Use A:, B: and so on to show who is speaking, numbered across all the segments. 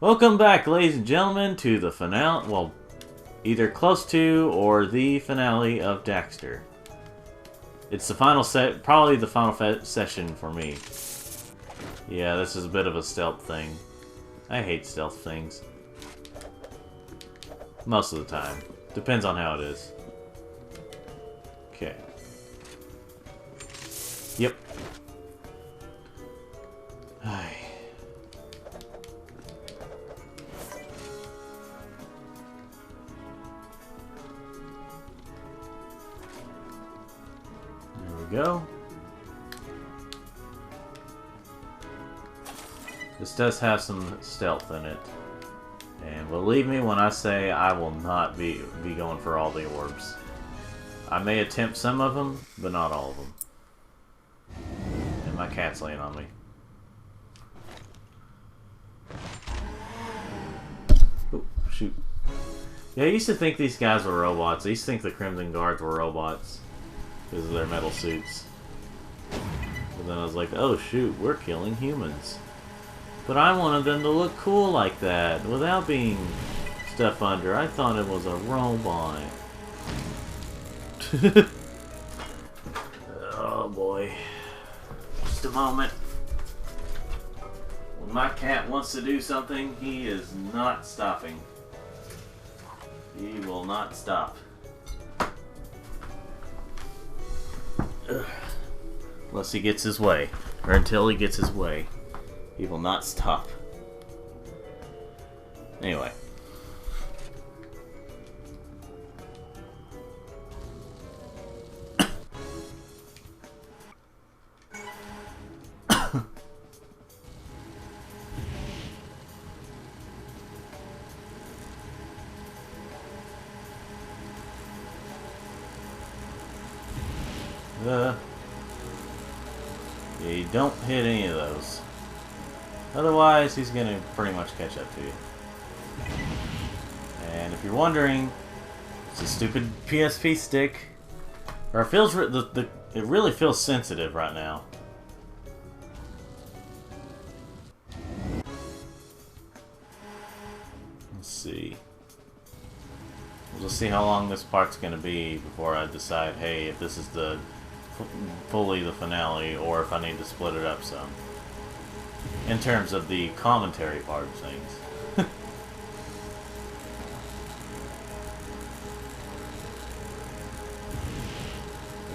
A: Welcome back, ladies and gentlemen, to the finale, well, either close to or the finale of Daxter. It's the final set, probably the final session for me. Yeah, this is a bit of a stealth thing. I hate stealth things. Most of the time. Depends on how it is. Okay. Yep. Ay. There we go. This does have some stealth in it. And believe me when I say I will not be going for all the orbs. I may attempt some of them, but not all of them. And my cat's laying on me. Oh, shoot. Yeah, I used to think these guys were robots. I used to think the Crimson Guards were robots because of their metal suits. But then I was like, oh shoot, we're killing humans. But I wanted them to look cool like that, without being stuff under. I thought it was a robot. Oh boy. Just a moment. When my cat wants to do something, he is not stopping. He will not stop. Ugh. Unless he gets his way. Or until he gets his way. He will not stop. Anyway. Yeah, you don't hit any of those. Otherwise, he's gonna pretty much catch up to you. And if you're wondering, it's a stupid PSP stick. Or it feels it really feels sensitive right now. Let's see. We'll just see how long this part's gonna be before I decide, hey, if this is fully the finale, or if I need to split it up some. In terms of the commentary part of things.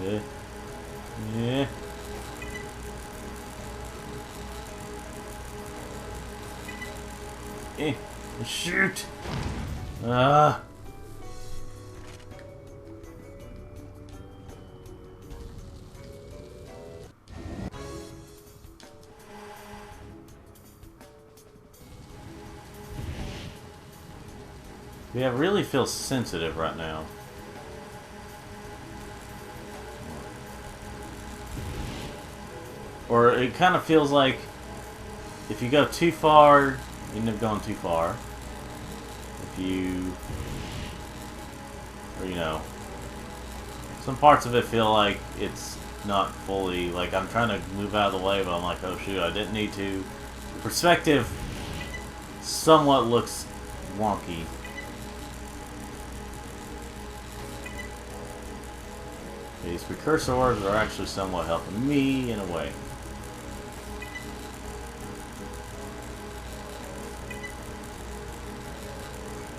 A: Yeah. Yeah. Eh. Shoot! Ah. Yeah, it really feels sensitive right now. Or it kind of feels like if you go too far, you end up going too far. If you... Or, you know... Some parts of it feel like it's not fully... Like, I'm trying to move out of the way, but I'm like, oh shoot, I didn't need to. The perspective somewhat looks wonky. These precursor orbs are actually somewhat helping me in a way.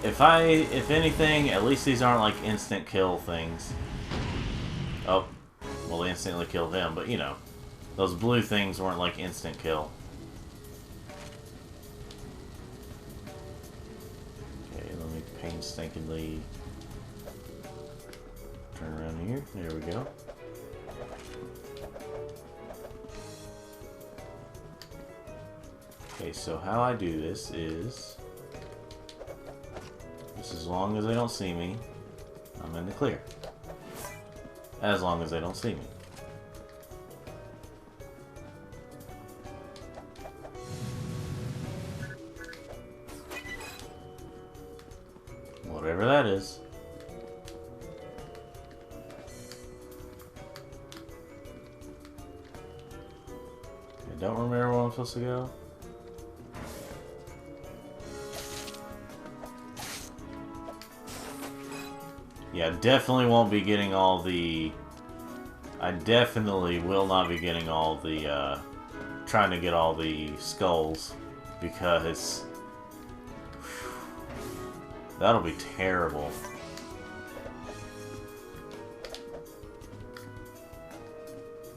A: If anything, at least these aren't like instant kill things. Oh, well, they instantly killed them, but you know, those blue things weren't like instant kill. Okay, let me painstakingly turn around here. There we go. Okay, so how I do this is... Just as long as they don't see me, I'm in the clear. As long as they don't see me. Whatever that is. I don't remember where I'm supposed to go. Yeah, definitely won't be getting all the... I definitely will not be getting all the, trying to get all the skulls, because... that'll be terrible.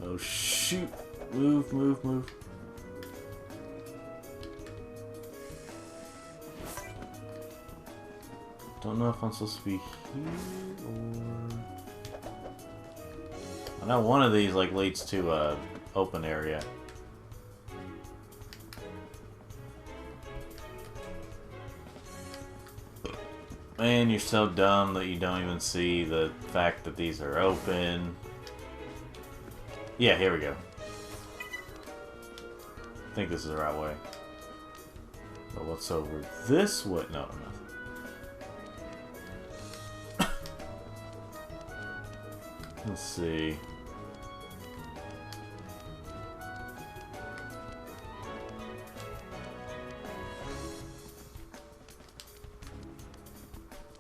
A: Oh, shoot. Move, move, move. Don't know if I'm supposed to be here or... I know one of these like leads to a open area. Man, you're so dumb that you don't even see the fact that these are open. Yeah, here we go. I think this is the right way. But what's over this way? No, nothing. Let's see.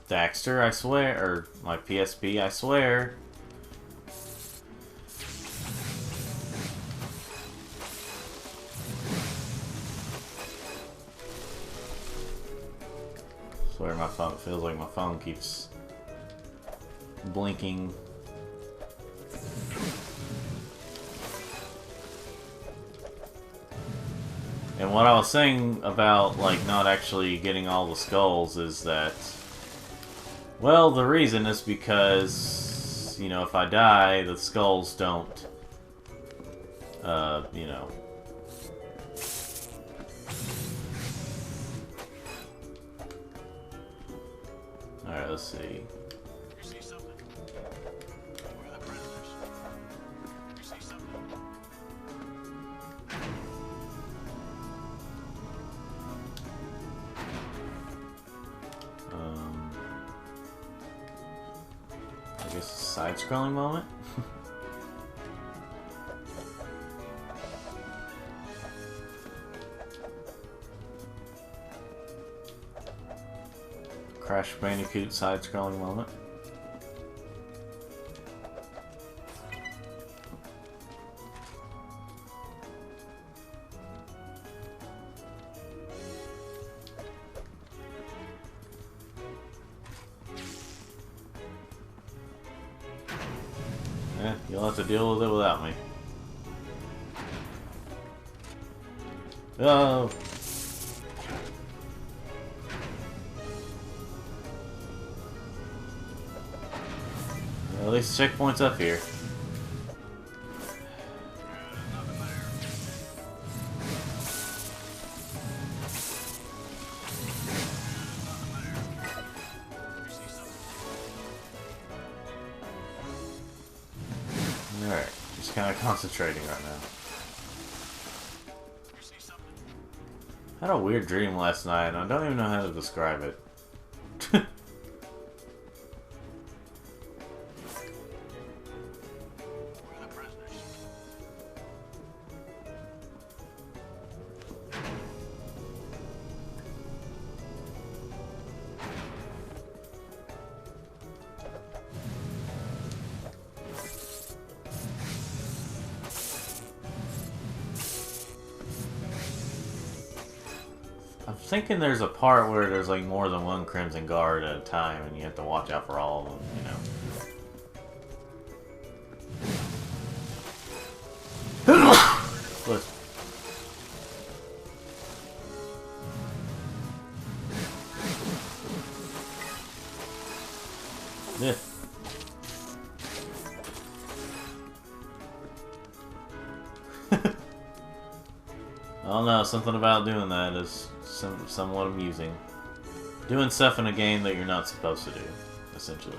A: Daxter, I swear, or my PSP, I swear. Swear my phone, feels like my phone keeps blinking. And what I was saying about, like, not actually getting all the skulls is that, well, the reason is because, you know, if I die, the skulls don't, you know. Alright, let's see. I guess a side-scrolling moment? Crash Bandicoot side-scrolling moment. Yeah, you'll have to deal with it without me. Oh! Well, at least checkpoint's up here. Alright, just kind of concentrating right now. I had a weird dream last night, and I don't even know how to describe it. I'm thinking there's a part where there's like more than one Crimson Guard at a time, and you have to watch out for all of them, you know. Look. Yeah. I don't know, something about doing that is somewhat amusing. Doing stuff in a game that you're not supposed to do, essentially.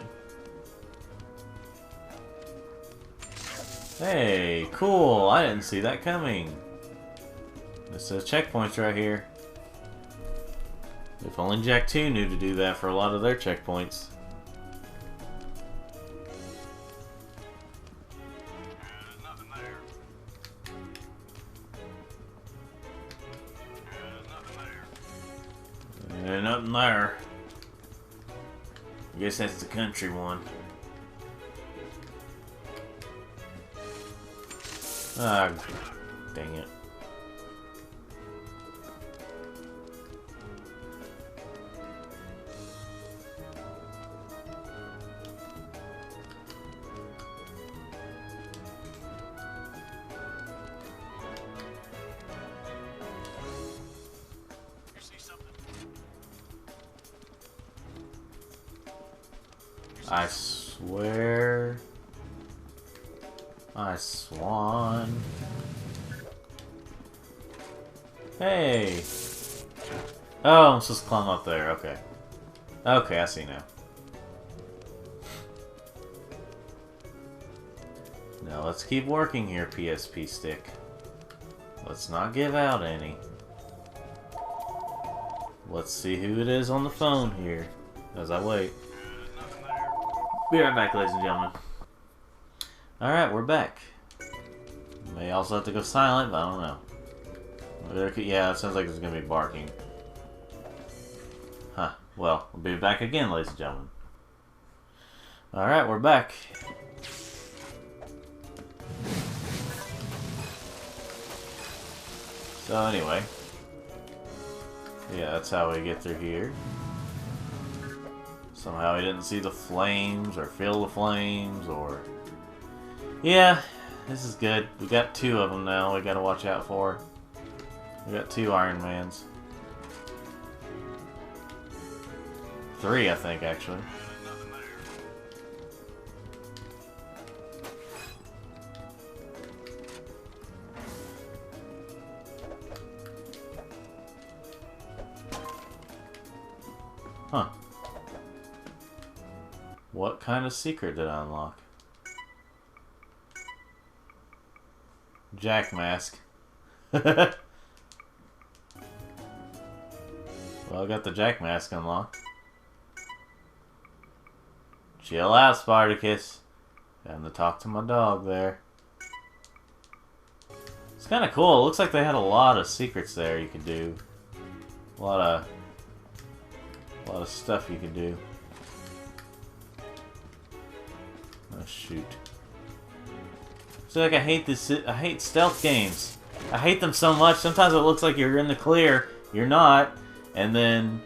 A: Hey, cool! I didn't see that coming. It says checkpoints right here. If only Jak 2 knew to do that for a lot of their checkpoints. There's nothing there. I guess that's the country one. Ah, dang it. I swear. I swan. Hey! Oh, I'm supposed to climb up there, okay. Okay, I see now. Now let's keep working here, PSP stick. Let's not give out any. Let's see who it is on the phone here, as I wait. Be right back, ladies and gentlemen. Alright, we're back. May also have to go silent, but I don't know. Yeah, it sounds like there's going to be barking. Huh. Well, we'll be back again, ladies and gentlemen. Alright, we're back. So anyway. Yeah, that's how we get through here. Somehow he didn't see the flames, or feel the flames, or... Yeah, this is good. We got 2 of them now we gotta watch out for. We got 2 Iron Mans. 3, I think, actually. Huh. What kind of secret did I unlock? Jack mask. Well, I got the Jack mask unlocked. Chill out, Spartacus. Time to talk to my dog there. It's kind of cool. It looks like they had a lot of secrets there you could do. A lot of stuff you could do. Oh shoot. So like I hate stealth games. I hate them so much. Sometimes it looks like you're in the clear, you're not, and then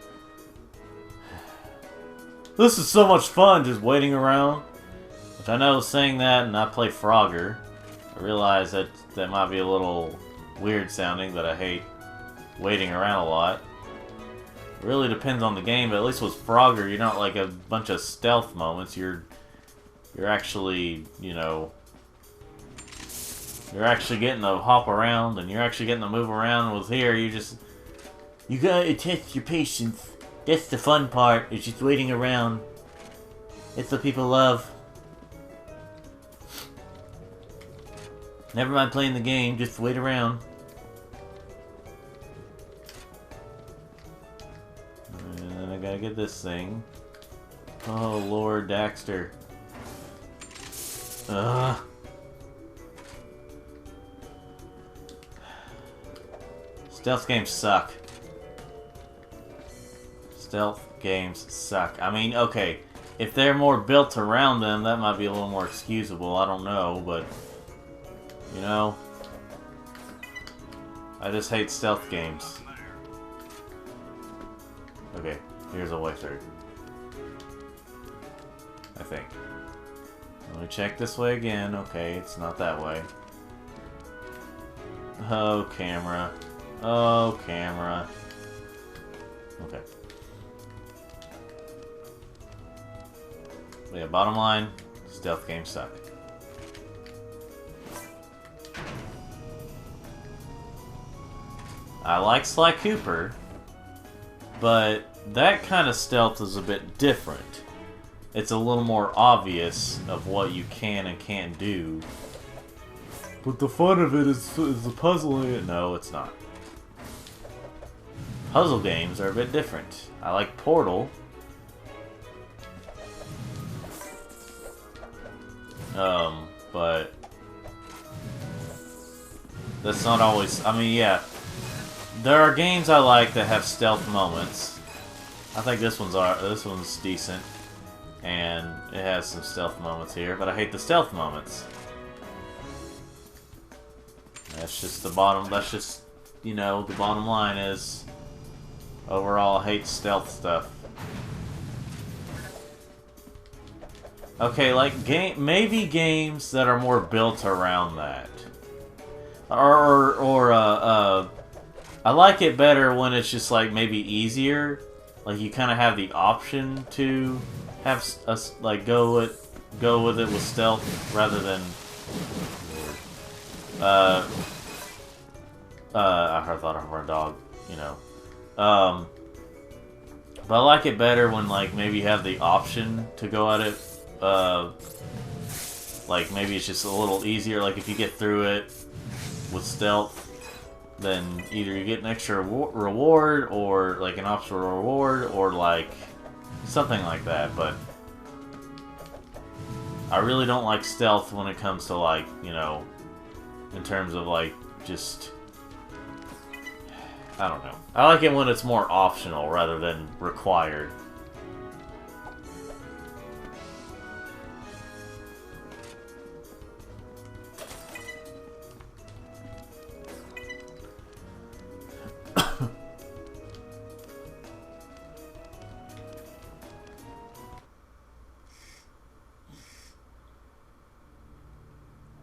A: this is so much fun just waiting around. Which I know saying that, and I play Frogger, I realize that that might be a little weird sounding, that I hate waiting around a lot. It really depends on the game, but at least with Frogger, you're not like a bunch of stealth moments. You're actually, you know, you're actually getting to hop around, and you're actually getting to move around. With here, you gotta test your patience. That's the fun part, is just waiting around. It's what people love. Never mind playing the game, just wait around. And then I gotta get this thing. Oh, Lord Daxter. Ugh. Stealth games suck. Stealth games suck. I mean, okay, if they're more built around them, that might be a little more excusable. I don't know, but, you know, I just hate stealth games. Okay, here's a way through. I think. Let me check this way again. Okay, it's not that way. Oh, camera. Oh, camera. Okay. But yeah, bottom line, stealth games suck. I like Sly Cooper, but that kind of stealth is a bit different. It's a little more obvious of what you can and can't do. But the fun of it is the puzzling. No, it's not. Puzzle games are a bit different. I like Portal. But that's not always. I mean, yeah, there are games I like that have stealth moments. I think this one's decent. and it has some stealth moments here, but I hate the stealth moments. That's just the bottom, that's just, you know, the bottom line is, overall, I hate stealth stuff. Okay, like, maybe games that are more built around that. I like it better when it's just, like, maybe easier. Like, you kind of have the option to have, like, go with it with stealth, rather than... I thought I heard a dog, you know. But I like it better when, like, maybe you have the option to go at it. Like, maybe it's just a little easier. Like, if you get through it with stealth, then either you get an extra reward, or, like, an optional reward, or, like, something like that. But I really don't like stealth when it comes to, like, you know, in terms of, like, just... I don't know. I like it when it's more optional rather than required.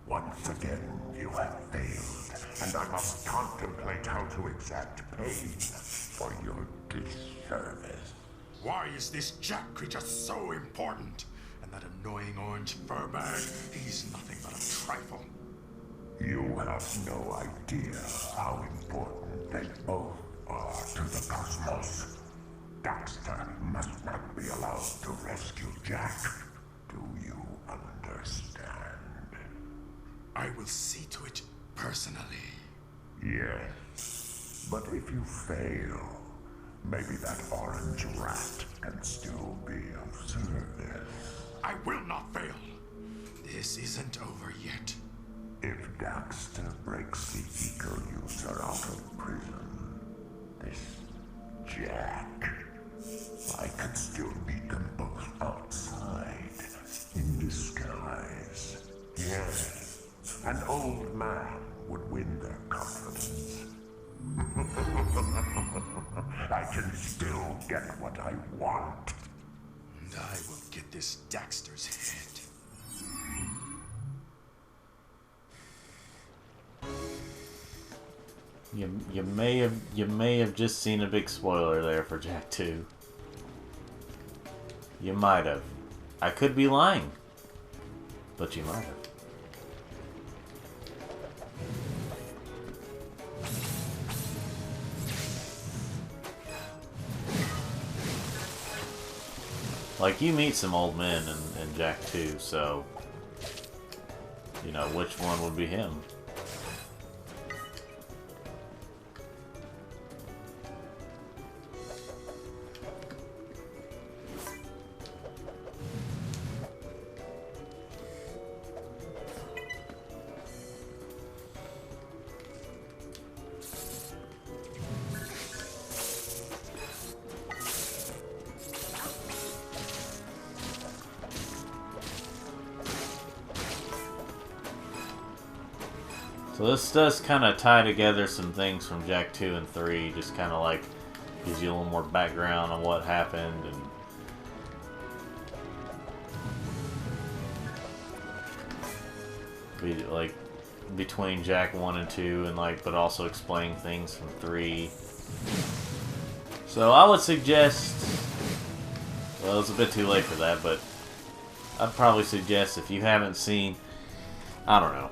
B: Once again, you have failed, and I must contemplate how to exact pay for your disservice.
C: Why is this Jack creature so important? And that annoying orange furbag, he's nothing but a trifle.
B: You have no idea how important they both are to the cosmos. Daxter must not be allowed to rescue Jack. Do you understand?
C: I will see to it personally.
B: Yes, but if you fail, maybe that orange rat can still be of service.
C: I will not fail. This isn't over yet.
B: If Daxter breaks the eco-user out of prison, this Jack, I can still beat them both outside, in disguise. Yes. An old man would win their confidence. I can still get what I want.
C: And I will get this Daxter's head.
A: You may have just seen a big spoiler there for Jack 2. You might have. I could be lying, but you might have. Like, you meet some old men in Jack 2, so... You know, which one would be him? So this does kind of tie together some things from Jack 2 and 3, just kind of like gives you a little more background on what happened, and like between Jack 1 and 2, and like, but also explain things from 3. So I would suggest, well, it's a bit too late for that, but I'd probably suggest if you haven't seen, I don't know.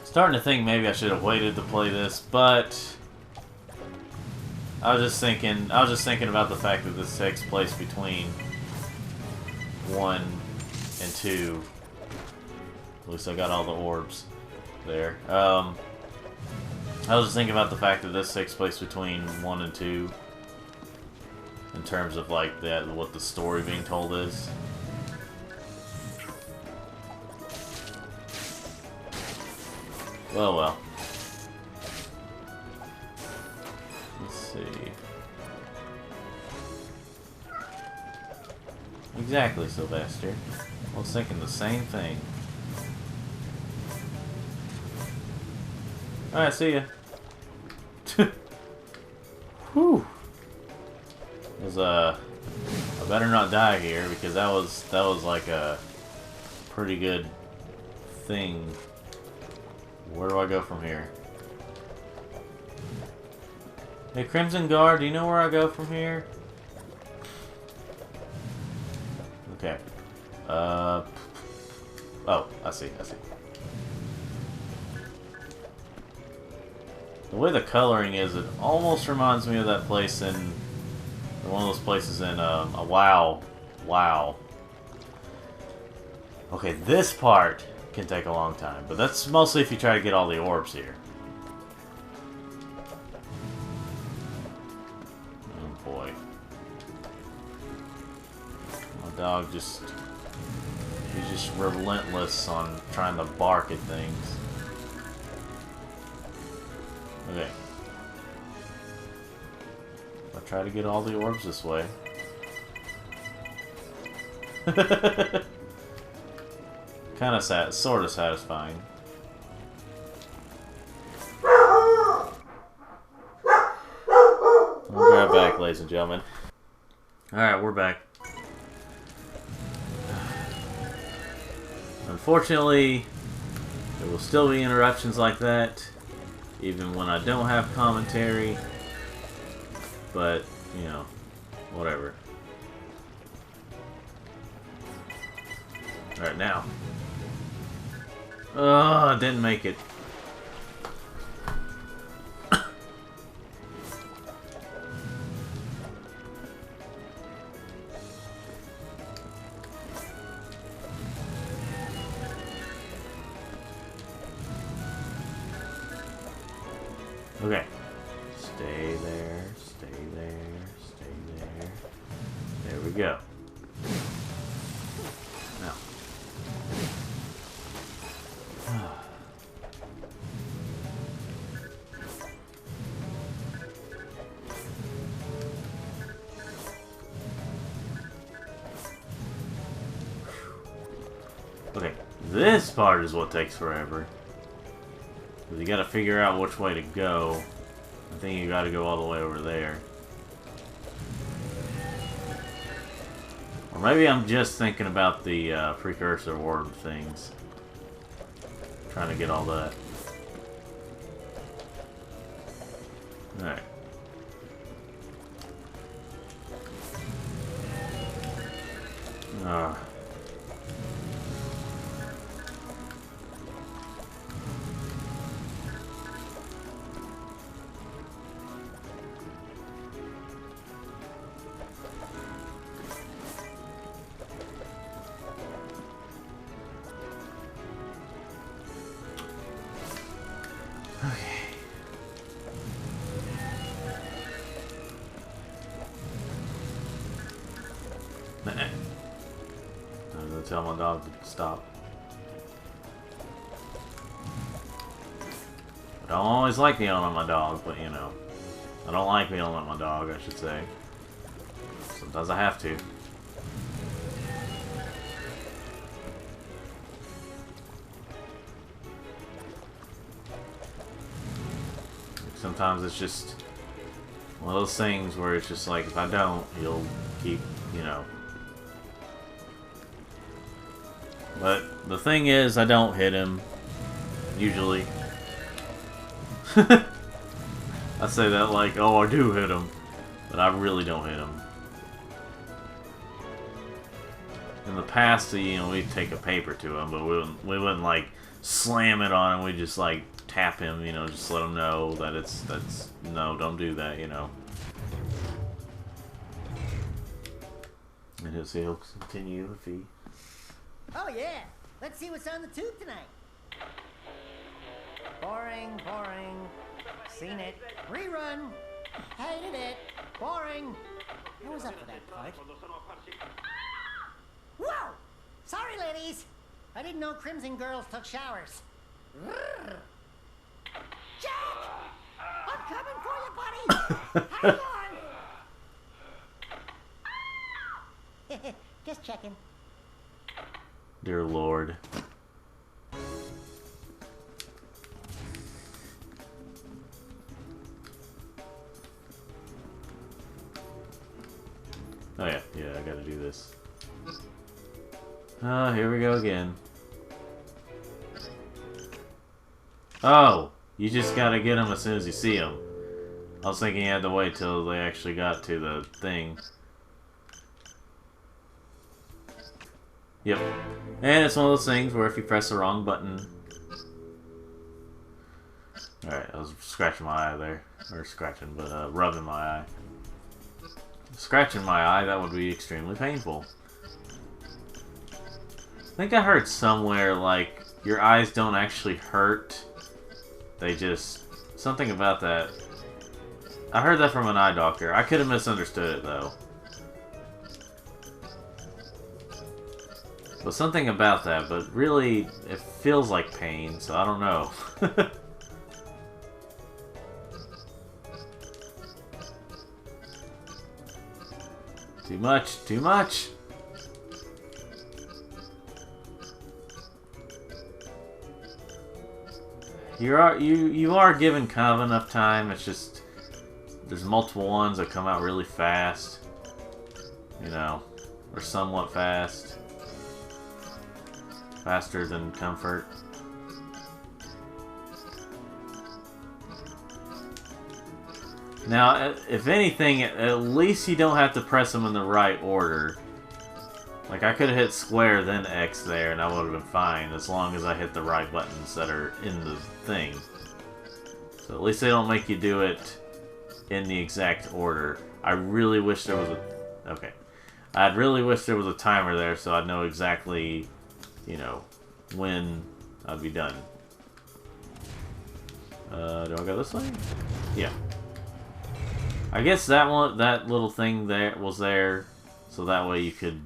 A: Starting to think maybe I should have waited to play this, but I was just thinking about the fact that this takes place between 1 and 2. At least I got all the orbs there. I was just thinking about the fact that this takes place between 1 and 2 in terms of like that, what the story being told is. Well. Let's see. Exactly, Sylvester. I was thinking the same thing. Alright, see ya. Whew. I better not die here because that was like a pretty good thing. Where do I go from here? Hey, Crimson Guard, do you know where I go from here? Okay. Oh, I see. The way the coloring is, it almost reminds me of that place in... one of those places in, a WoW. Wow. Okay, this part can take a long time, but that's mostly if you try to get all the orbs here. Oh boy. My dog just... he's just relentless on trying to bark at things. Okay. I'll try to get all the orbs this way. Kind of sort of satisfying. I'll be right back, ladies and gentlemen. Alright, we're back. Unfortunately, there will still be interruptions like that, even when I don't have commentary. But, you know, whatever. Alright, now. Oh, I didn't make it. Okay. Stay there, stay there, stay there. There we go. Now. Okay, this part is what takes forever. Because you gotta figure out which way to go. I think you gotta go all the way over there. Or maybe I'm just thinking about the precursor orb things. Trying to get all that. Alright. I'm gonna tell my dog to stop. I don't always like yelling at my dog, but you know. I don't like yelling at my dog, I should say. Sometimes I have to. Sometimes it's just one of those things where it's just like, if I don't, he'll keep, you know. But the thing is, I don't hit him, usually. I say that like, oh, I do hit him, but I really don't hit him. In the past, you know, we'd take a paper to him, but we wouldn't like slam it on him. We'd just like tap him, you know, just let him know that that's no, don't do that, you know. And he'll continue if he.
D: Oh yeah, let's see what's on the tube tonight. Boring, boring. Seen it. Rerun. Hated it. Boring. I was up for that part. Whoa! Sorry, ladies. I didn't know Crimson girls took showers. Rrr. Jack! I'm coming for you, buddy! Hang on! Just checking.
A: Dear Lord. Oh yeah, I gotta do this. Oh, here we go again. Oh, you just gotta get them as soon as you see them. I was thinking you had to wait till they actually got to the thing. Yep. And it's one of those things where if you press the wrong button... Alright, I was scratching my eye there. Or scratching, but rubbing my eye. Scratching my eye, that would be extremely painful. I think I heard somewhere, like, your eyes don't actually hurt. They just... Something about that. I heard that from an eye doctor. I could have misunderstood it, though. But something about that, but really, it feels like pain, so I don't know. Too much, too much! You are given kind of enough time, it's just there's multiple ones that come out really fast. You know, or somewhat fast. Faster than comfort. Now, if anything, at least you don't have to press them in the right order. Like, I could have hit square, then X there, and I would have been fine, as long as I hit the right buttons that are in the thing. So at least they don't make you do it in the exact order. I really wish there was a... Okay. I'd really wish there was a timer there, so I'd know exactly, you know, when I'd be done. Do I go this way? Yeah. I guess that little thing there was there, so that way you could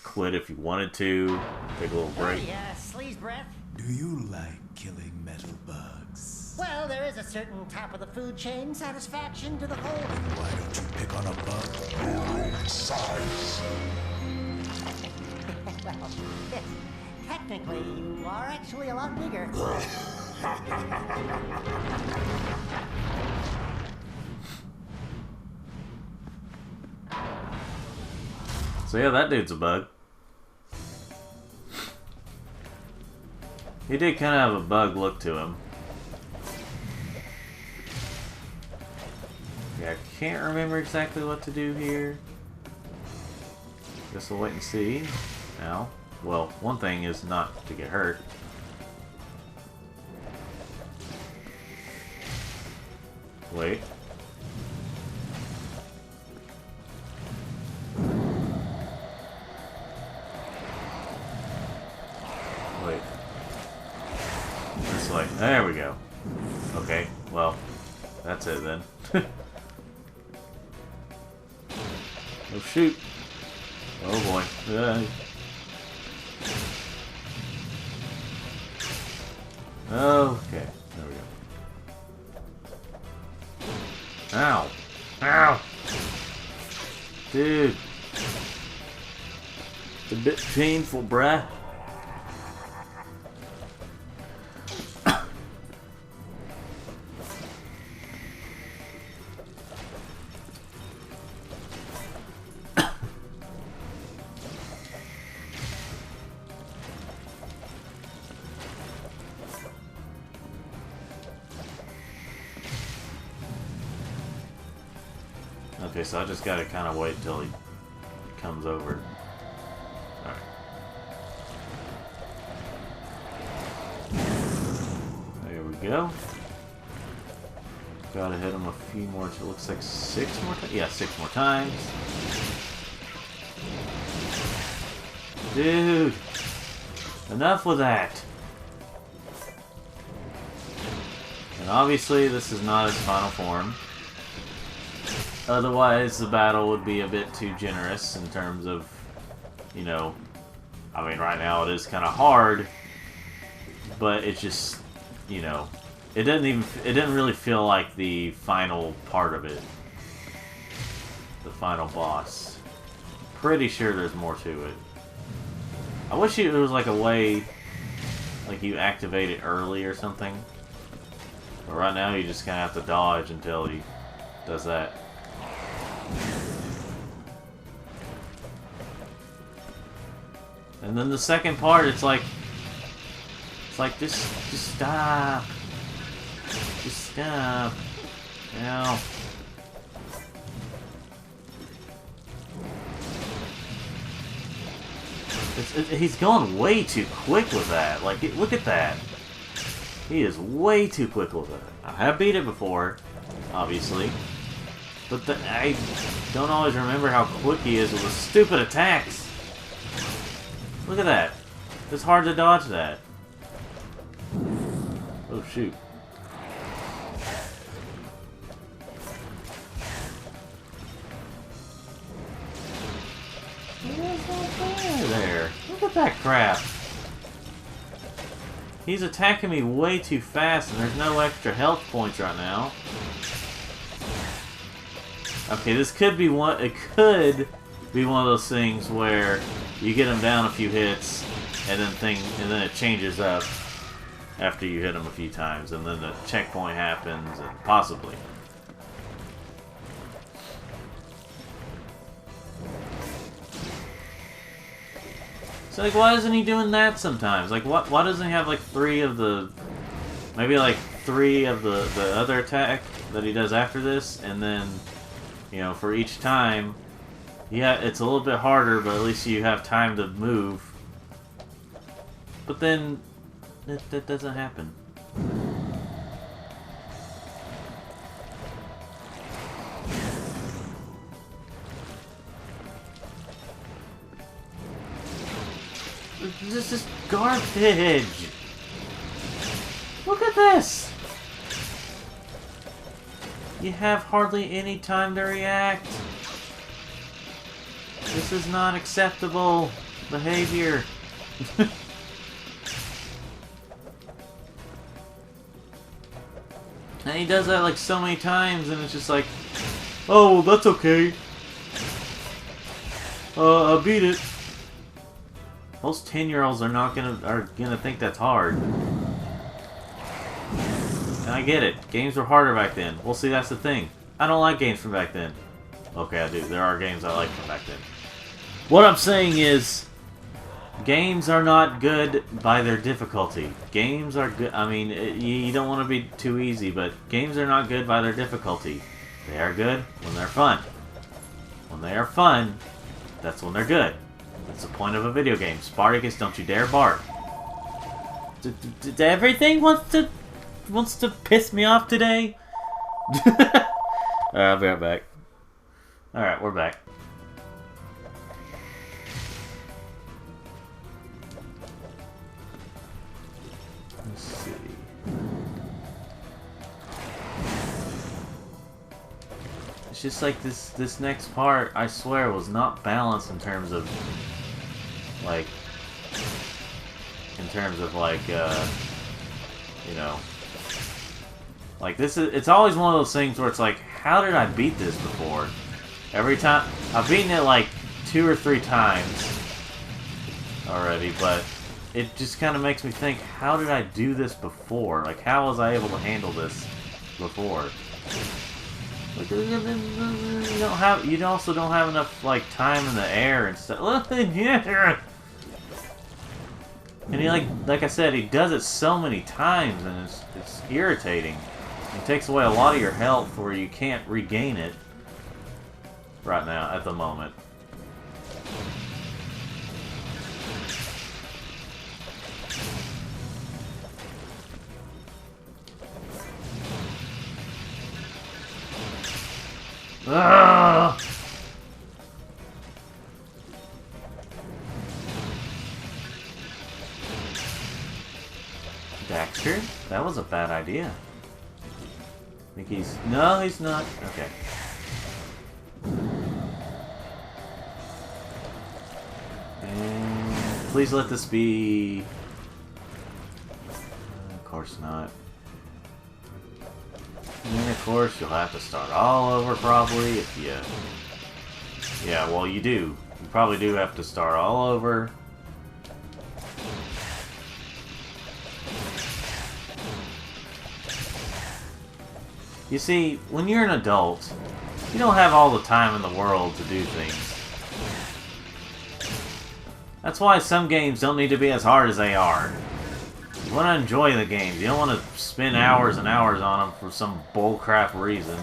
A: quit if you wanted to, take a little break.
D: Hey, sleaze breath.
E: Do you like killing metal bugs?
D: Well, there is a certain top of the food chain satisfaction to the whole.
E: Why don't you pick on a bug your own size?
D: Well, yes, technically, you are actually a lot bigger.
A: So yeah, that dude's a bug. He did kind of have a bug look to him. Yeah, I can't remember exactly what to do here. Guess we'll wait and see. Now, well, one thing is not to get hurt. Wait. Wait. This way. There we go. Okay, well, that's it then. Oh shoot. Oh boy. Okay, there we go. Ow! Ow! Dude! It's a bit painful, bruh. Okay, so I just gotta kind of wait till he comes over. Alright. There we go. Gotta hit him a few more. It looks like 6 more times. Yeah, 6 more times. Dude! Enough with that! And obviously, this is not his final form. Otherwise, the battle would be a bit too generous in terms of, you know, I mean, right now it is kind of hard, but it's just, you know, it didn't really feel like the final part of it. The final boss. pretty sure there's more to it. I wish it was like a way, like you activate it early or something. But right now you just kind of have to dodge until he does that. And then the second part, it's like just stop. Just stop. Now. He's going way too quick with that. Like, look at that. He is way too quick with it. I have beat it before, obviously. But I don't always remember how quick he is with his stupid attacks. Look at that. It's hard to dodge that. Oh, shoot. There. Look at that crap. He's attacking me way too fast, and there's no extra health points right now. Okay, this could be one. It could be one of those things where you get him down a few hits, and then it changes up after you hit him a few times, and then the checkpoint happens, and possibly. So, like, why isn't he doing that sometimes? Like, why doesn't he have, like, maybe, like, 3 of the other attack that he does after this, and then, you know, for each time, yeah, it's a little bit harder, but at least you have time to move. But then, that doesn't happen. This is garbage! Look at this! You have hardly any time to react. This is not acceptable behavior. And he does that like so many times, and it's just like, oh, that's okay. I beat it. Most 10-year-olds are gonna think that's hard. And I get it. Games were harder back then. Well, see, that's the thing. I don't like games from back then. Okay, I do. There are games I like from back then. What I'm saying is, games are not good by their difficulty. Games are good. I mean, you don't want to be too easy, but games are not good by their difficulty. They are good when they're fun. When they are fun, that's when they're good. That's the point of a video game. Spartacus, don't you dare bark. Everything wants to piss me off today? Alright, I'll be right back. Alright, we're back. Let's see. It's just like this next part, I swear, was not balanced in terms of like you know, like it's always one of those things where it's like, how did I beat this before? Every time I've beaten it like 2 or 3 times already, but it just kind of makes me think, how did I do this before? Like, how was I able to handle this before? Like, you also don't have enough like time in the air and stuff. And he like I said, he does it so many times, and it's irritating. It takes away a lot of your health where you can't regain it right now at the moment. Ugh! Daxter? That was a bad idea. I think he's... No, he's not. Okay. And please let this be... Of course not. And of course, you'll have to start all over probably if you... Yeah, well, you do. You probably do have to start all over. You see, when you're an adult, you don't have all the time in the world to do things. That's why some games don't need to be as hard as they are. You want to enjoy the games. You don't want to spend hours and hours on them for some bullcrap reason.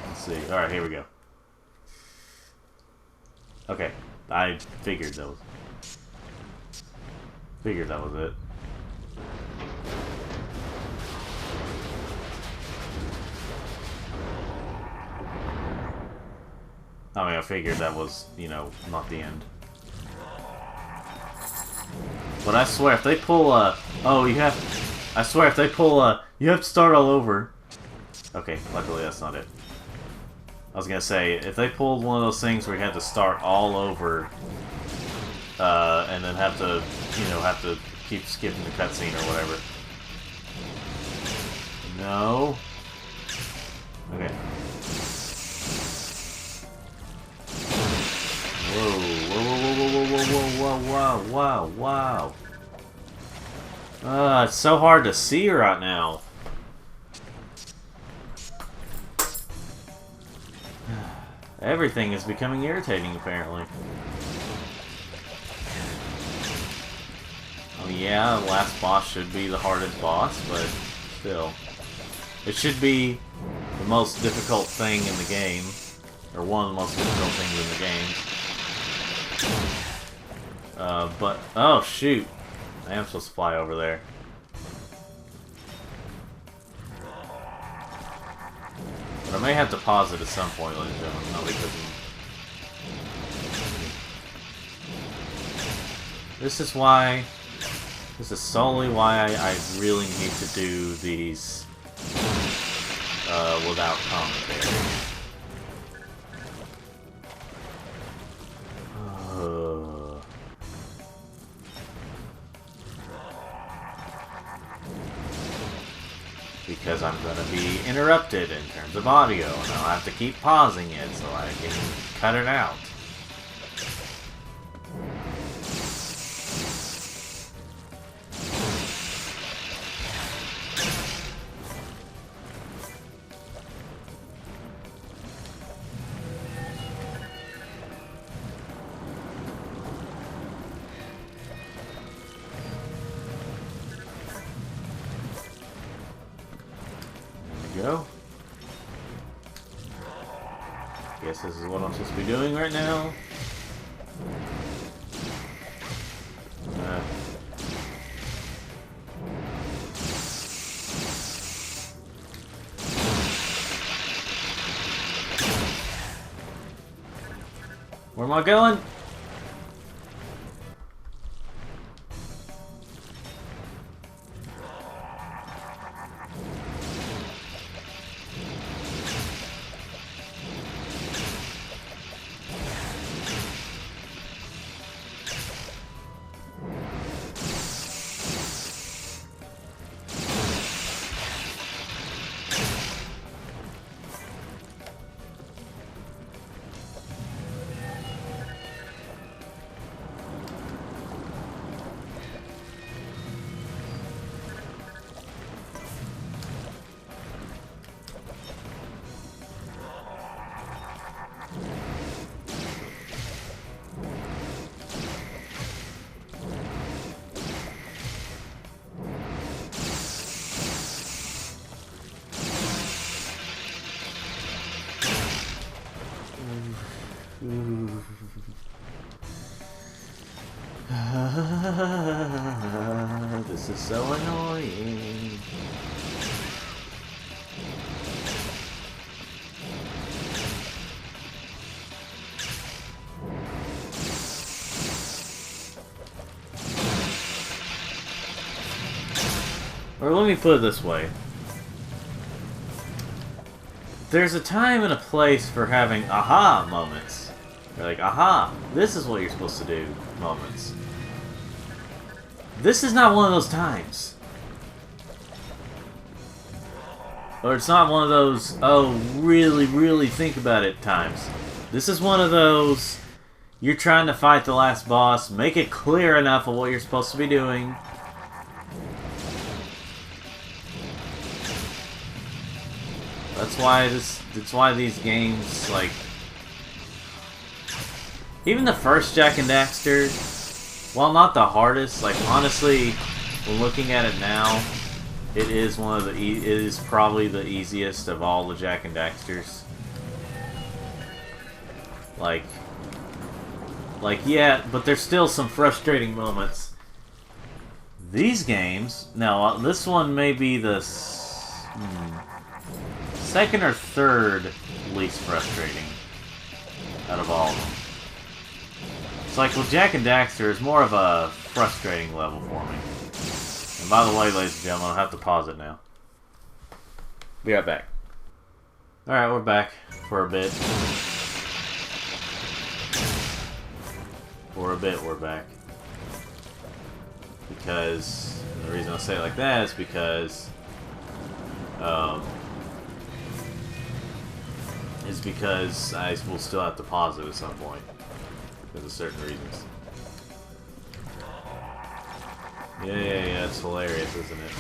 A: Let's see. Alright, here we go. Okay. I figured that was it. I mean, I figured that was, you know, not the end. But I swear, if they pull a... Oh, you have... I swear, if they pull a... You have to start all over. Okay, luckily that's not it. I was gonna say, if they pulled one of those things where you had to start all over, and then have to, you know, have to keep skipping the cutscene or whatever. No. Okay. Whoa, whoa, whoa, whoa, whoa, whoa, whoa, whoa, wow, wow. It's so hard to see right now. Everything is becoming irritating, apparently. Oh yeah, the last boss should be the hardest boss, but still. It should be the most difficult thing in the game. Or one of the most difficult things in the game. But... Oh, shoot. I am supposed to fly over there. But I may have to pause it at some point, ladies and gentlemen. No, because... This is why... This is solely why I really need to do these... without commentary. Because I'm going to be interrupted in terms of audio, and I'll have to keep pausing it so I can cut it out. Go. Guess this is what I'm supposed to be doing right now. Where am I going? This is so annoying. Or let me put it this way. There's a time and a place for having aha moments. You're like, aha, this is what you're supposed to do moments. This is not one of those times. Or it's not one of those, oh, really, really think about it times. This is one of those, you're trying to fight the last boss, make it clear enough of what you're supposed to be doing. That's why these games, like, even the first Jak and Daxter, while not the hardest, like, honestly, when looking at it now, it is it is probably the easiest of all the Jak and Daxters. Like, yeah, but there's still some frustrating moments. These games, now, this one may be the second or third least frustrating out of all of them. It's like with Jak and Daxter, it's more of a frustrating level for me. And by the way, ladies and gentlemen, I'll have to pause it now. Be right back. Alright, we're back for a bit. For a bit, we're back. Because, and the reason I say it like that is because, I will still have to pause it at some point. Because of certain reasons. Yeah, it's hilarious, isn't it?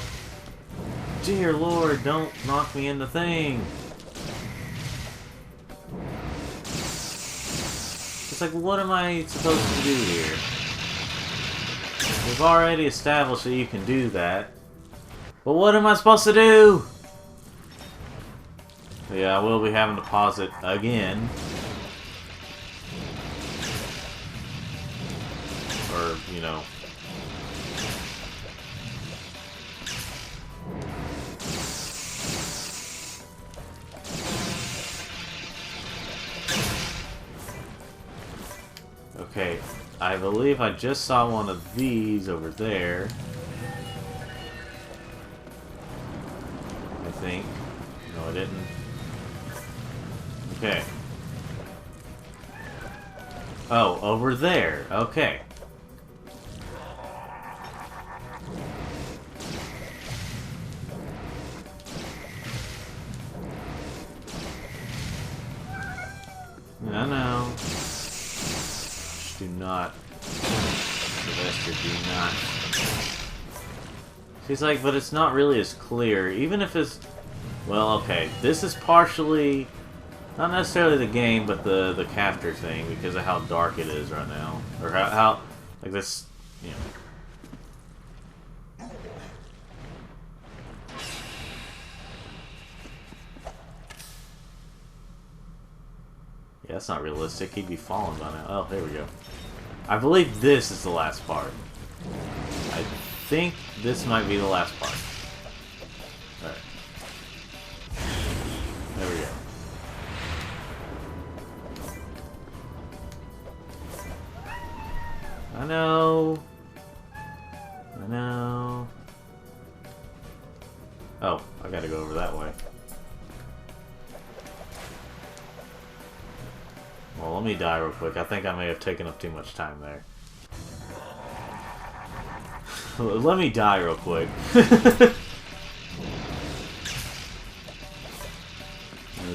A: Dear Lord, don't knock me in the thing! It's like, what am I supposed to do here? We've already established that you can do that. But what am I supposed to do? Yeah, I will be having to pause it again. Or, you know. Okay, I believe I just saw one of these over there. I think. No, I didn't. Okay. Oh, over there. Okay. No. Do not. Sylvester, do not. She's like, but it's not really as clear. Even if it's... Well, okay. This is partially... Not necessarily the game, but the capture thing, because of how dark it is right now. Or how like this, you know. Yeah, that's not realistic. He'd be falling by now. Oh, there we go. I believe this is the last part. I think this might be the last part. Alright. There we go. I know. Oh, I gotta go over that way. Well, let me die real quick. I think I may have taken up too much time there. Let me die real quick. It's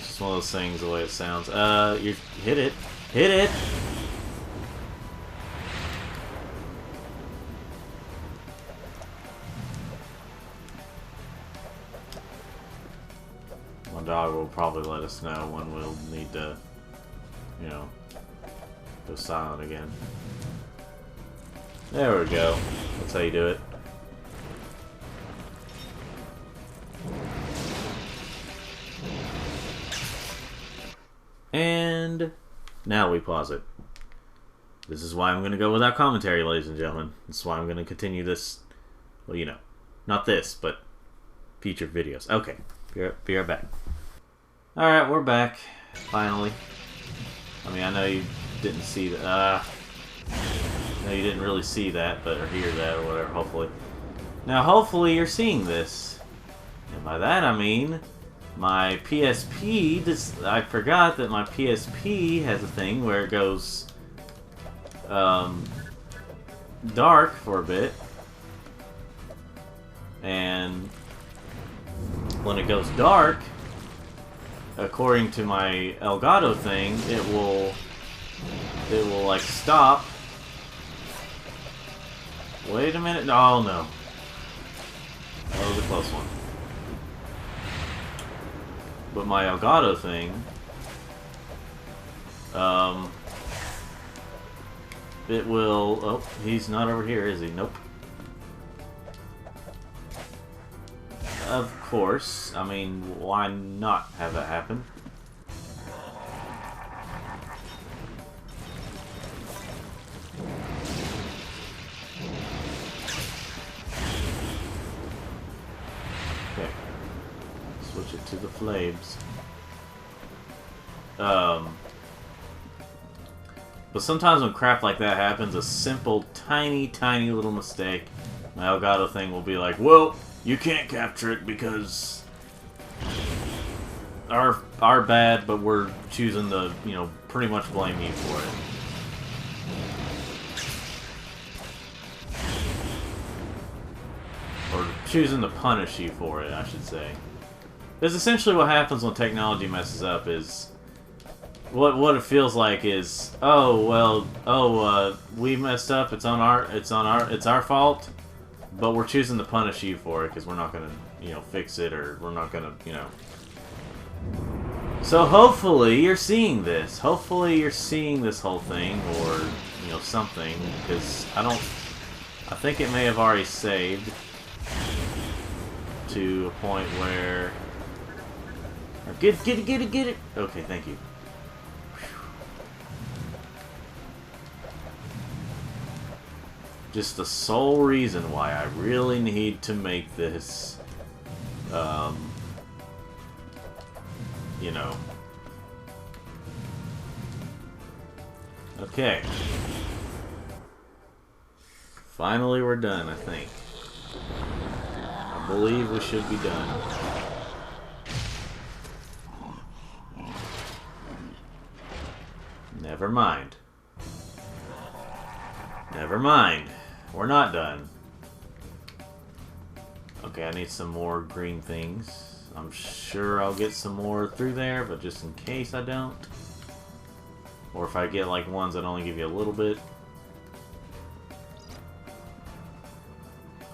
A: just one of those things, the way it sounds. You hit it. Hit it! My dog will probably let us know when we'll need to, you know, go silent again. There we go. That's how you do it. And now we pause it. This is why I'm going to go without commentary, ladies and gentlemen. This is why I'm going to continue this, well, you know, not this, but future videos. Okay, be right back. Alright, we're back, finally. I mean, I know you didn't see that, no, you didn't really see that, but, or hear that, or whatever, hopefully. Now, hopefully you're seeing this. And by that, I mean, my PSP, I forgot that my PSP has a thing where it goes, dark for a bit. And when it goes dark, according to my Elgato thing, it will like stop. Wait a minute. Oh no. That was a close one. But my Elgato thing, it will... Oh, he's not over here, is he? Nope. Of course. I mean, why not have that happen? Okay. Switch it to the flames. But sometimes when crap like that happens, a simple, tiny, tiny little mistake, my Elgato thing will be like, well, you can't capture it because our bad, but we're choosing to, you know, pretty much blame you for it. Or choosing to punish you for it, I should say. That's essentially what happens when technology messes up. Is what it feels like is, oh well, we messed up. It's our fault, but we're choosing to punish you for it because we're not gonna, you know, fix it, or we're not gonna, you know. So hopefully you're seeing this. Hopefully you're seeing this whole thing, or you know, something, because I think it may have already saved to a point where. Get it! Okay, thank you. Just the sole reason why I really need to make this, you know. Okay. Finally we're done, I think. I believe we should be done. Never mind. Never mind. We're not done. Okay, I need some more green things. I'm sure I'll get some more through there, but just in case I don't. Or if I get like ones that only give you a little bit.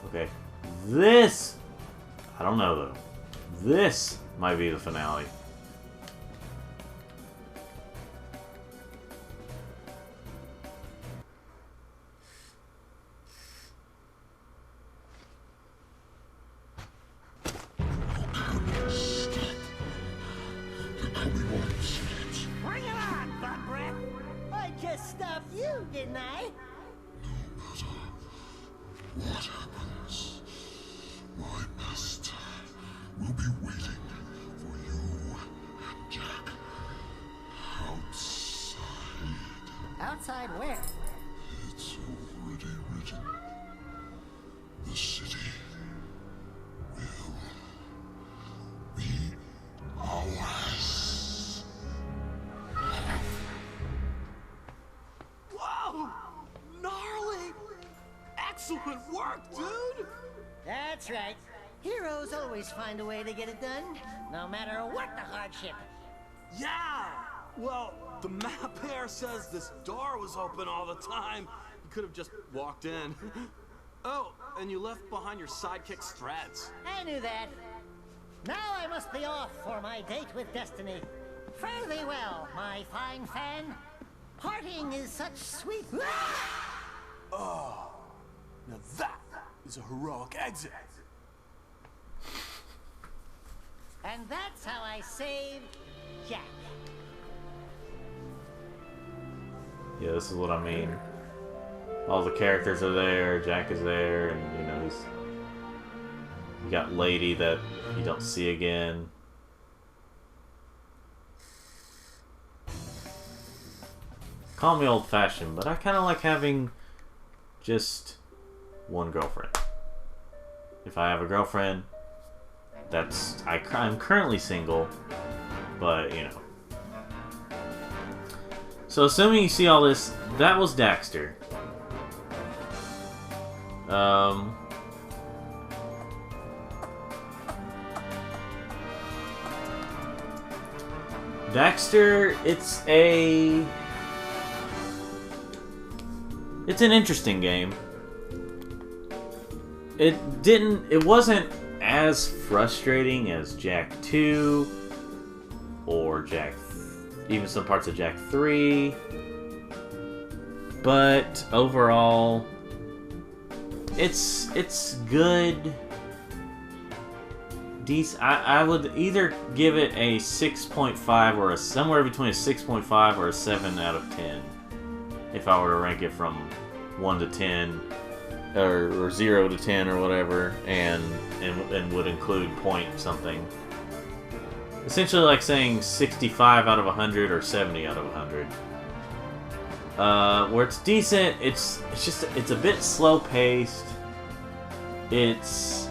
A: Okay. This! I don't know though. This might be the finale.
D: Bring it on, butt breath! I just stopped you, didn't I?
B: What happens? My master will be waiting for you and Jack outside.
D: Outside where?
B: It's already written. The city will be ours.
F: Whoa! Gnarly! Excellent work, dude!
D: That's right. Heroes always find a way to get it done, no matter what the hardship.
F: Yeah! Well, the map here says this door was open all the time. You could have just walked in. Oh, and you left behind your sidekick's threads.
D: I knew that. Now I must be off for my date with destiny. Fare thee well, my fine fan. Parting is such sweet...
F: Oh, now that is a heroic exit.
D: And that's how I saved Jack.
A: Yeah, this is what I mean. All the characters are there, Jack is there, and you know, you got Lady that you don't see again. Call me old-fashioned, but I kind of like having just one girlfriend. If I have a girlfriend, I'm currently single, but you know. So assuming you see all this, that was Daxter. Daxter, it's an interesting game. It wasn't as frustrating as Jak 2 or even some parts of Jak 3, but overall it's good. I would either give it a 6.5 or somewhere between a 6.5 or a 7 out of 10 if I were to rank it from 1 to 10 or 0 to 10 or whatever, and would include point something. Essentially like saying 65 out of 100 or 70 out of 100. Where it's decent, it's a bit slow paced. It's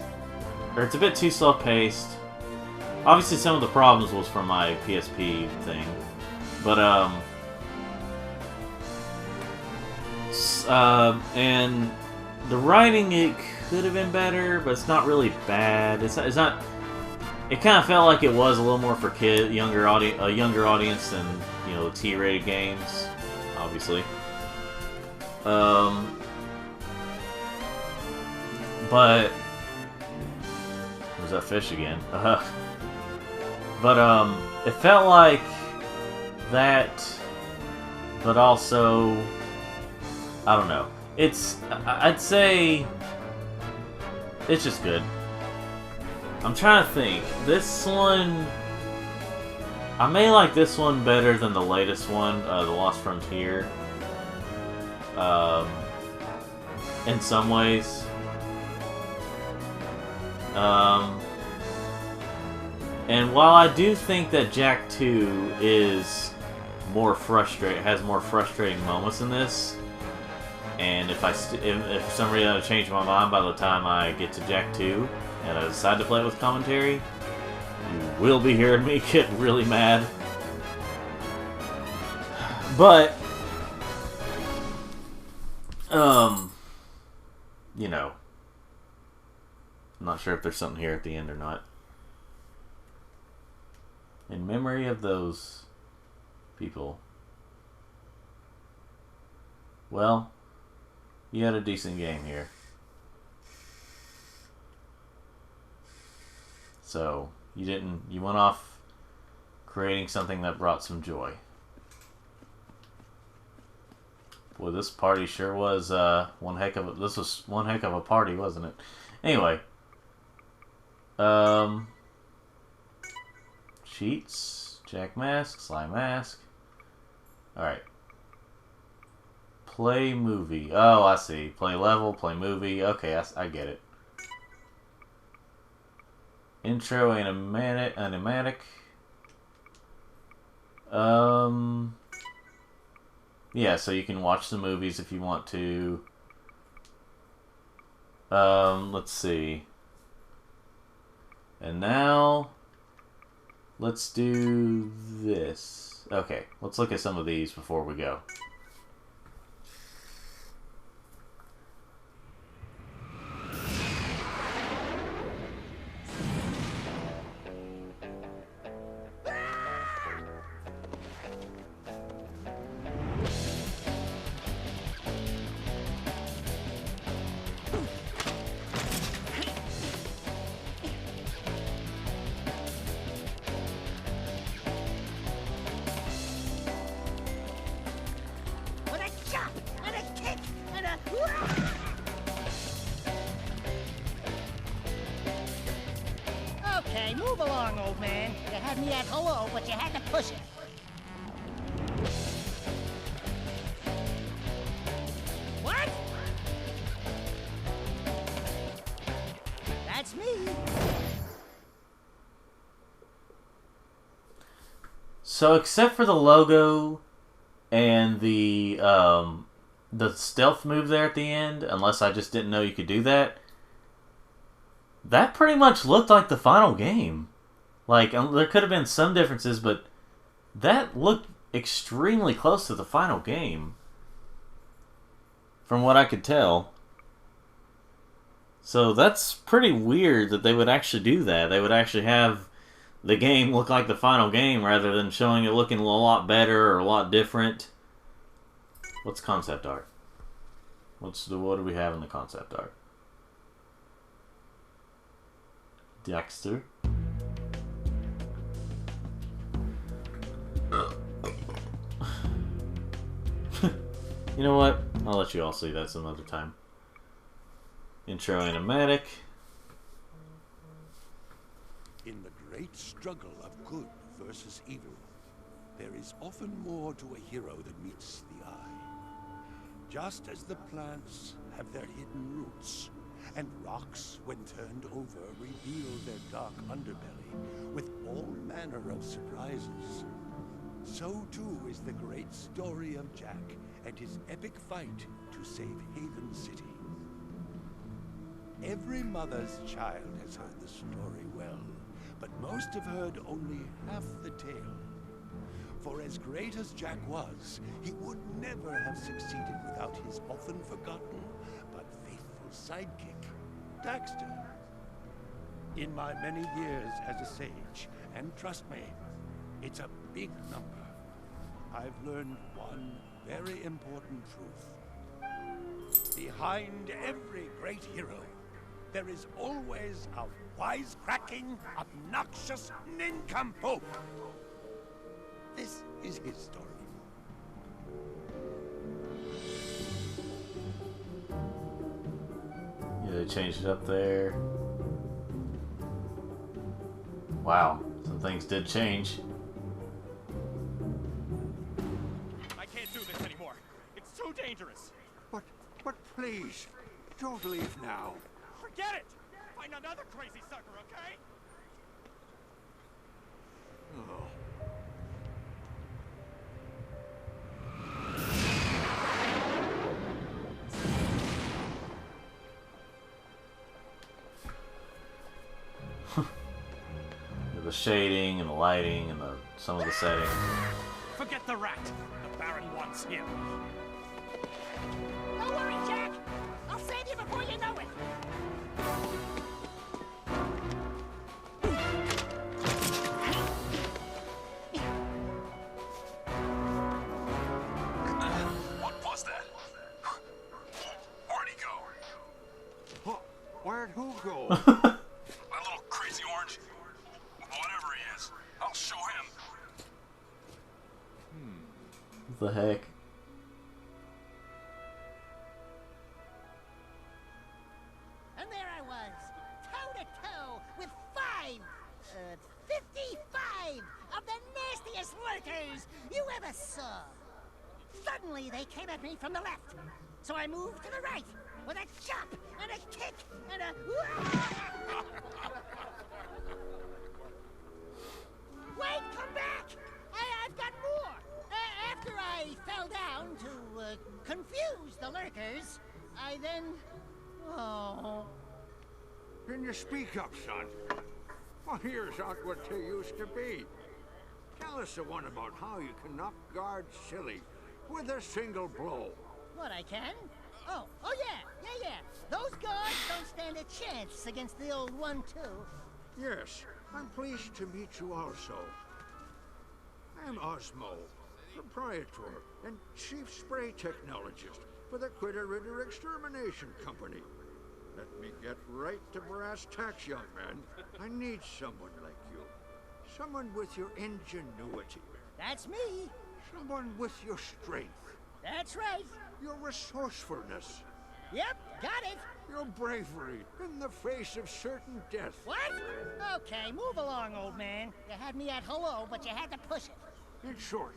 A: a bit too slow paced. Obviously some of the problems was from my PSP thing. But and the writing, it could have been better, but it's not really bad. It's not. It kind of felt like it was a little more for a younger audience than, you know, the T-rated games, obviously. But there's that fish again. But it felt like that, but also, I don't know. I'd say it's just good. I'm trying to think. This one, I may like this one better than the latest one, The Lost Frontier. In some ways. And while I do think that Jak 2 is has more frustrating moments than this, and if for some reason I change my mind by the time I get to Jak 2 and I decide to play it with commentary, you will be hearing me get really mad. But you know, I'm not sure if there's something here at the end or not. In memory of those people. Well, you had a decent game here. So, you went off creating something that brought some joy. Boy, this party sure was one heck of a party, wasn't it? Anyway. Cheats, Jak Mask, Slime Mask. Alright. Play movie. Oh, I see. Play level, play movie. Okay, I get it. Intro animatic. Yeah, so you can watch the movies if you want to. Let's see. And now, let's do this. Okay, let's look at some of these before we go.
D: Okay, move along, old man. You had me at hello, but you had to push it. What? That's me.
A: So, except for the logo and the stealth move there at the end, unless I just didn't know you could do that, that pretty much looked like the final game. Like, there could have been some differences, but that looked extremely close to the final game, from what I could tell. So that's pretty weird that they would actually do that. They would actually have the game look like the final game rather than showing it looking a lot better or a lot different. What's concept art? What do we have in the concept art? Daxter. You know what? I'll let you all see that some other time. Intro animatic.
B: In the great struggle of good versus evil, there is often more to a hero than meets the eye. Just as the plants have their hidden roots, and rocks, when turned over, reveal their dark underbelly with all manner of surprises, so too is the great story of Jack and his epic fight to save Haven City. Every mother's child has heard the story well, but most have heard only half the tale. For as great as Jack was, he would never have succeeded without his often forgotten but faithful sidekick, Daxter. In my many years as a sage, and trust me, it's a big number, I've learned one very important truth. Behind every great hero, there is always a wisecracking, obnoxious nincompoop. This is his story.
A: Yeah, they changed it up there. Wow, some things did change.
G: I can't do this anymore. It's too dangerous.
B: But please, don't leave now.
G: Forget it! Find another crazy sucker, okay?
A: The shading and the lighting and some of the settings.
G: Forget the rat. The Baron wants him.
D: Don't worry, Jack. I'll save you before you know it.
C: What was that? Where'd he go?
B: Where'd who go?
C: That little crazy orange? Whatever he is, I'll show him.
A: What the heck?
D: And there I was, toe-to-toe with 55 of the nastiest lurkers you ever saw. Suddenly, they came at me from the left, so I moved to the right with a chop and a kick and a... Wait, come back! I've got more! After I fell down to confuse the lurkers, I then... Oh...
B: Can you speak up, son? My ears aren't what they used to be. Tell us the one about how you can knock guards silly with a single blow.
D: What, I can? Oh yeah. Those guards don't stand a chance against the old 1-2.
B: Yes, I'm pleased to meet you also. I'm Osmo, proprietor and chief spray technologist for the Critter Ritter Extermination Company. Let me get right to brass tacks, young man. I need someone like you. Someone with your ingenuity.
D: That's me.
B: Someone with your strength.
D: That's right.
B: Your resourcefulness.
D: Yep, got it.
B: Your bravery in the face of certain death.
D: What? Okay, move along, old man. You had me at hello, but you had to push it.
B: In short,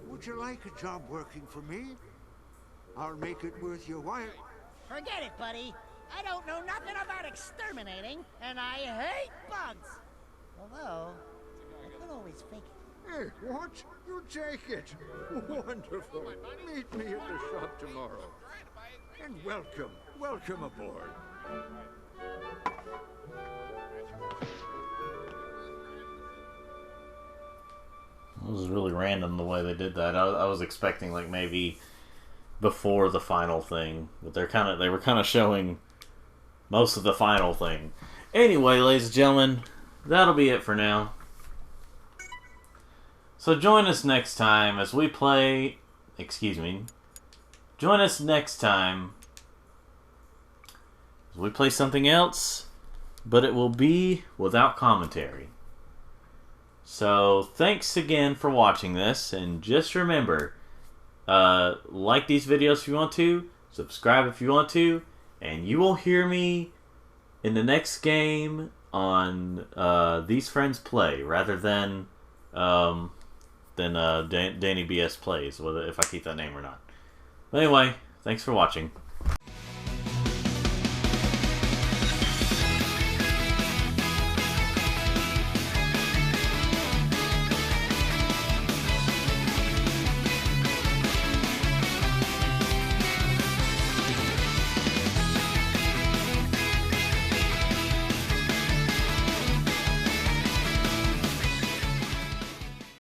B: would you like a job working for me? I'll make it worth your while.
D: Forget it, buddy. I don't know nothing about exterminating, and I hate bugs. Although, I could always fake it.
B: Hey, what? You take it. Wonderful. Meet me at the shop tomorrow. And welcome aboard.
A: It was really random the way they did that. I was expecting like maybe before the final thing, but they were kind of showing most of the final thing. Anyway, ladies and gentlemen, that'll be it for now. So join us next time as we play... Excuse me. Join us next time as we play something else, but it will be without commentary. So thanks again for watching this, and just remember, like these videos if you want to, subscribe if you want to, and you will hear me in the next game on These Friends Play, rather than Danny BS Plays, whether if I keep that name or not. But anyway, thanks for watching.